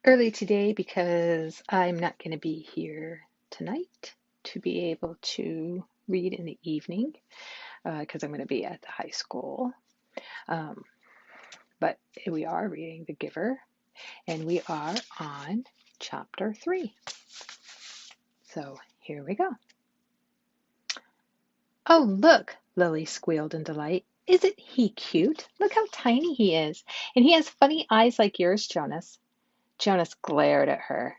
early today because I'm not going to be here tonight to be able to read in the evening because I'm going to be at the high school. Um, but we are reading The Giver and we are on chapter 3. So here we go. Oh, look, Lily squealed in delight. Isn't he cute? Look how tiny he is. And he has funny eyes like yours, Jonas. Jonas glared at her.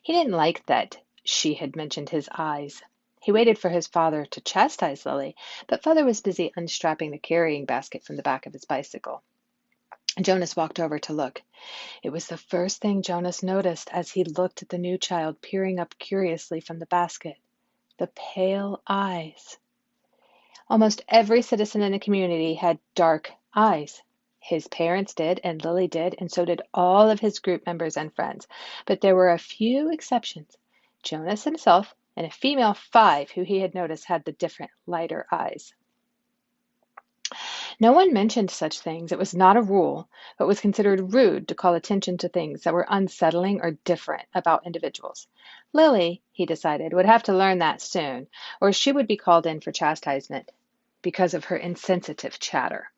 He didn't like that she had mentioned his eyes. He waited for his father to chastise Lily, but father was busy unstrapping the carrying basket from the back of his bicycle. Jonas walked over to look. It was the first thing Jonas noticed as he looked at the new child peering up curiously from the basket. The pale eyes. Almost every citizen in the community had dark eyes. His parents did, and Lily did, and so did all of his group members and friends. But there were a few exceptions. Jonas himself and a female 5 who he had noticed had the different, lighter eyes. No one mentioned such things. It was not a rule, but was considered rude to call attention to things that were unsettling or different about individuals. Lily, he decided, would have to learn that soon, or she would be called in for chastisement because of her insensitive chatter.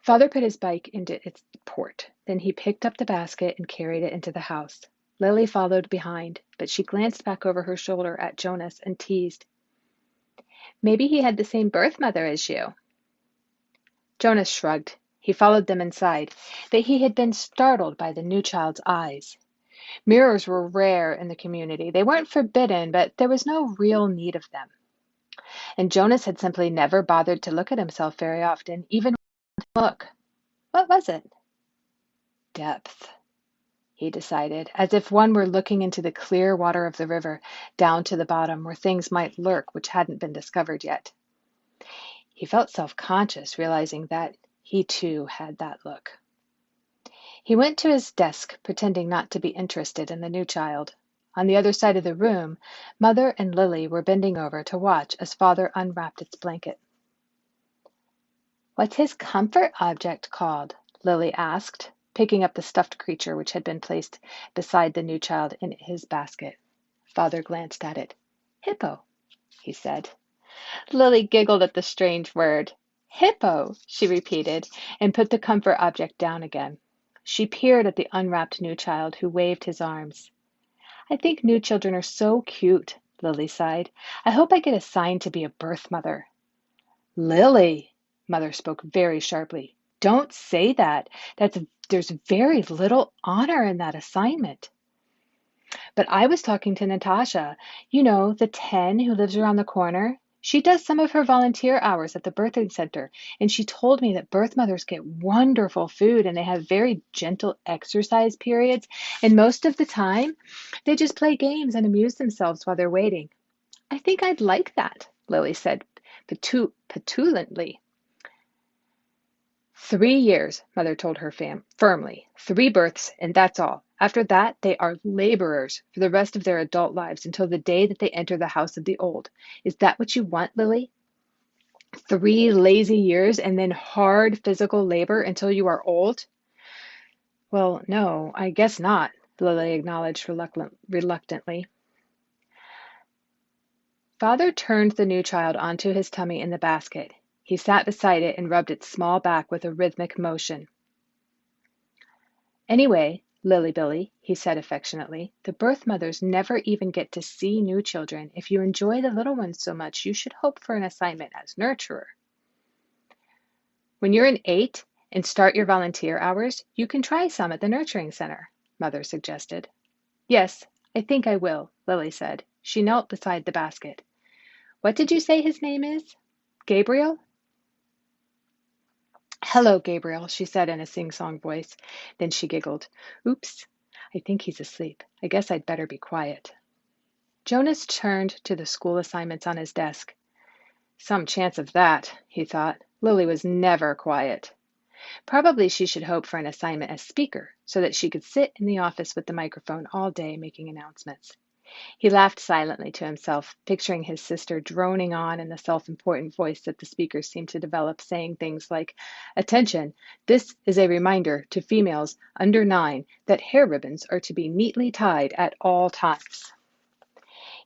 Father put his bike into its port. Then he picked up the basket and carried it into the house. Lily followed behind, but she glanced back over her shoulder at Jonas and teased, "Maybe he had the same birth mother as you." Jonas shrugged. He followed them inside, but he had been startled by the new child's eyes. Mirrors were rare in the community. They weren't forbidden, but there was no real need of them. And Jonas had simply never bothered to look at himself very often, even look. What was it? Depth, he decided, as if one were looking into the clear water of the river, down to the bottom where things might lurk which hadn't been discovered yet. He felt self-conscious, realizing that he too had that look. He went to his desk, pretending not to be interested in the new child. On the other side of the room, Mother and Lily were bending over to watch as Father unwrapped its blanket. "What's his comfort object called?" Lily asked, picking up the stuffed creature which had been placed beside the new child in his basket. Father glanced at it. "Hippo," he said. Lily giggled at the strange word. "Hippo," she repeated, and put the comfort object down again. She peered at the unwrapped new child, who waved his arms. "I think new children are so cute," Lily sighed. "I hope I get assigned to be a birth mother." "Lily," Mother spoke very sharply, "don't say that. There's very little honor in that assignment." "But I was talking to Natasha, the 10 who lives around the corner. She does some of her volunteer hours at the birthing center, and she told me that birth mothers get wonderful food and they have very gentle exercise periods, and most of the time they just play games and amuse themselves while they're waiting." "I think I'd like that," Lily said petulantly. 3 years, Mother told her firmly. 3 births, and that's all. After that, they are laborers for the rest of their adult lives until the day that they enter the house of the old. Is that what you want, Lily? 3 lazy years and then hard physical labor until you are old? Well, no, I guess not, Lily acknowledged reluctantly. Father turned the new child onto his tummy in the basket. He sat beside it and rubbed its small back with a rhythmic motion. "Anyway, Lily Billy," he said affectionately, "the birth mothers never even get to see new children. If you enjoy the little ones so much, you should hope for an assignment as nurturer. When you're an 8 and start your volunteer hours, you can try some at the nurturing center," Mother suggested. "Yes, I think I will," Lily said. She knelt beside the basket. "What did you say his name is? Gabriel?" "Hello, Gabriel," she said in a sing-song voice. Then she giggled. "Oops, I think he's asleep. I guess I'd better be quiet." Jonas turned to the school assignments on his desk. Some chance of that, he thought. Lily was never quiet. Probably she should hope for an assignment as speaker, so that she could sit in the office with the microphone all day making announcements. He laughed silently to himself, picturing his sister droning on in the self-important voice that the speakers seemed to develop, saying things like, "Attention, this is a reminder to females under 9 that hair ribbons are to be neatly tied at all times."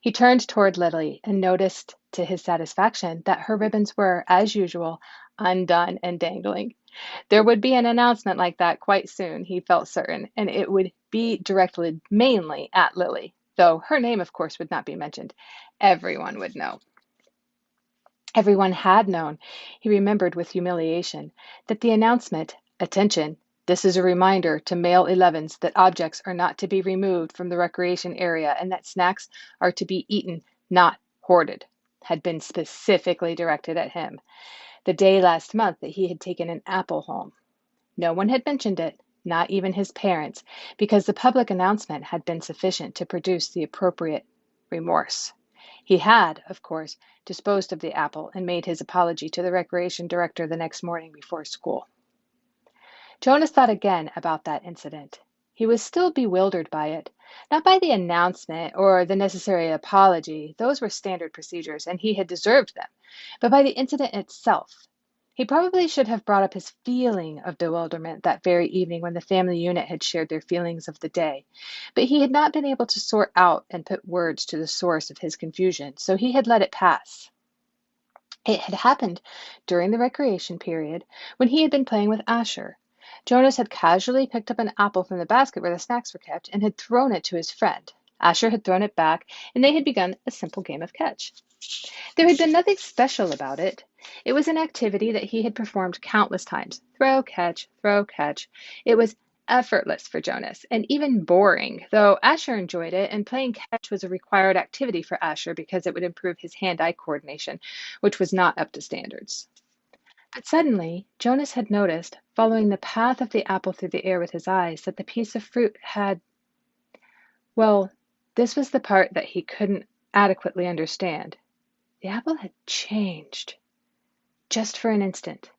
He turned toward Lily and noticed to his satisfaction that her ribbons were, as usual, undone and dangling. There would be an announcement like that quite soon, he felt certain, and it would be directed mainly at Lily, though her name, of course, would not be mentioned. Everyone would know. Everyone had known, he remembered with humiliation, that the announcement, "Attention, this is a reminder to male 11s that objects are not to be removed from the recreation area and that snacks are to be eaten, not hoarded," had been specifically directed at him. The day last month that he had taken an apple home. No one had mentioned it, not even his parents, because the public announcement had been sufficient to produce the appropriate remorse. He had, of course, disposed of the apple and made his apology to the recreation director the next morning before school. Jonas thought again about that incident. He was still bewildered by it, not by the announcement or the necessary apology, those were standard procedures, and he had deserved them, but by the incident itself. He probably should have brought up his feeling of bewilderment that very evening when the family unit had shared their feelings of the day, but he had not been able to sort out and put words to the source of his confusion, so he had let it pass. It had happened during the recreation period when he had been playing with Asher. Jonas had casually picked up an apple from the basket where the snacks were kept and had thrown it to his friend. Asher had thrown it back, and they had begun a simple game of catch. There had been nothing special about it. It was an activity that he had performed countless times. Throw, catch, throw, catch. It was effortless for Jonas, and even boring, though Asher enjoyed it, and playing catch was a required activity for Asher because it would improve his hand-eye coordination, which was not up to standards. But suddenly, Jonas had noticed, following the path of the apple through the air with his eyes, that the piece of fruit had, well, this was the part that he couldn't adequately understand. The apple had changed, just for an instant.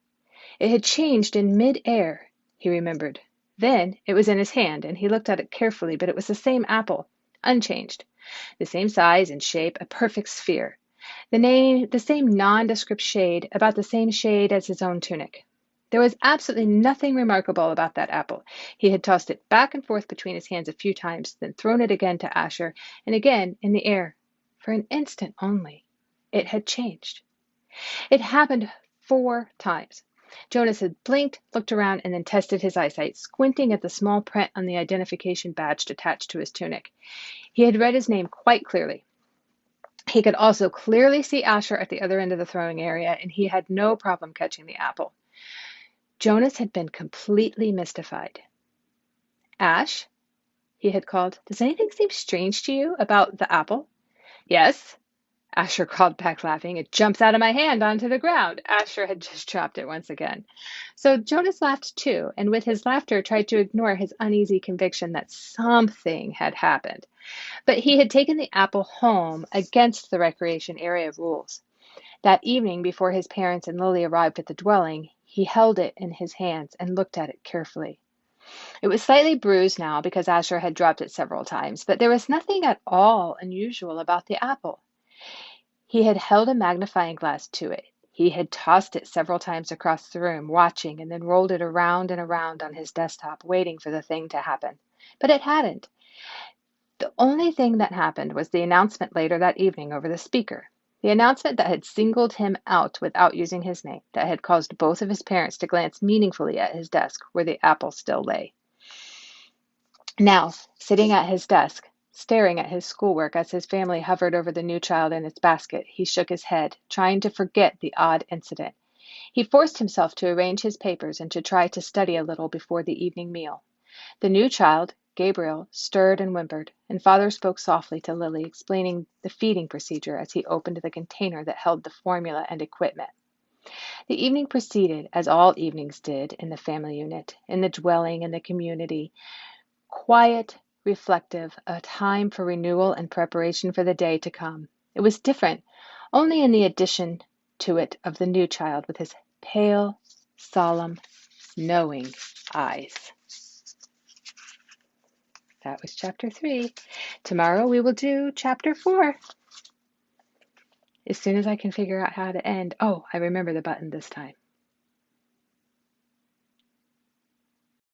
It had changed in mid-air, he remembered. Then it was in his hand, and he looked at it carefully, but it was the same apple, unchanged. The same size and shape, a perfect sphere. The same nondescript shade, about the same shade as his own tunic. There was absolutely nothing remarkable about that apple. He had tossed it back and forth between his hands a few times, then thrown it again to Asher, and again in the air. For an instant only. It had changed. It happened 4 times. Jonas had blinked, looked around, and then tested his eyesight, squinting at the small print on the identification badge attached to his tunic. He had read his name quite clearly. He could also clearly see Asher at the other end of the throwing area, and he had no problem catching the apple. Jonas had been completely mystified. "Ash," he had called, "does anything seem strange to you about the apple?" "Yes," Asher called back, laughing. "It jumps out of my hand onto the ground." Asher had just dropped it once again. So Jonas laughed too, and with his laughter tried to ignore his uneasy conviction that something had happened. But he had taken the apple home against the recreation area rules. That evening, before his parents and Lily arrived at the dwelling, he held it in his hands and looked at it carefully. It was slightly bruised now because Asher had dropped it several times, but there was nothing at all unusual about the apple. He had held a magnifying glass to it. He had tossed it several times across the room, watching, and then rolled it around and around on his desktop, waiting for the thing to happen. But it hadn't. The only thing that happened was the announcement later that evening over the speaker. The announcement that had singled him out without using his name, that had caused both of his parents to glance meaningfully at his desk where the apple still lay. Now, sitting at his desk, staring at his schoolwork as his family hovered over the new child in its basket, he shook his head, trying to forget the odd incident. He forced himself to arrange his papers and to try to study a little before the evening meal. The new child, Gabriel, stirred and whimpered, and Father spoke softly to Lily, explaining the feeding procedure as he opened the container that held the formula and equipment. The evening proceeded, as all evenings did in the family unit, in the dwelling and the community, quiet, reflective, a time for renewal and preparation for the day to come. It was different, only in the addition to it of the new child with his pale, solemn, knowing eyes. That was chapter 3. Tomorrow we will do chapter 4. As soon as I can figure out how to end. Oh, I remember the button this time.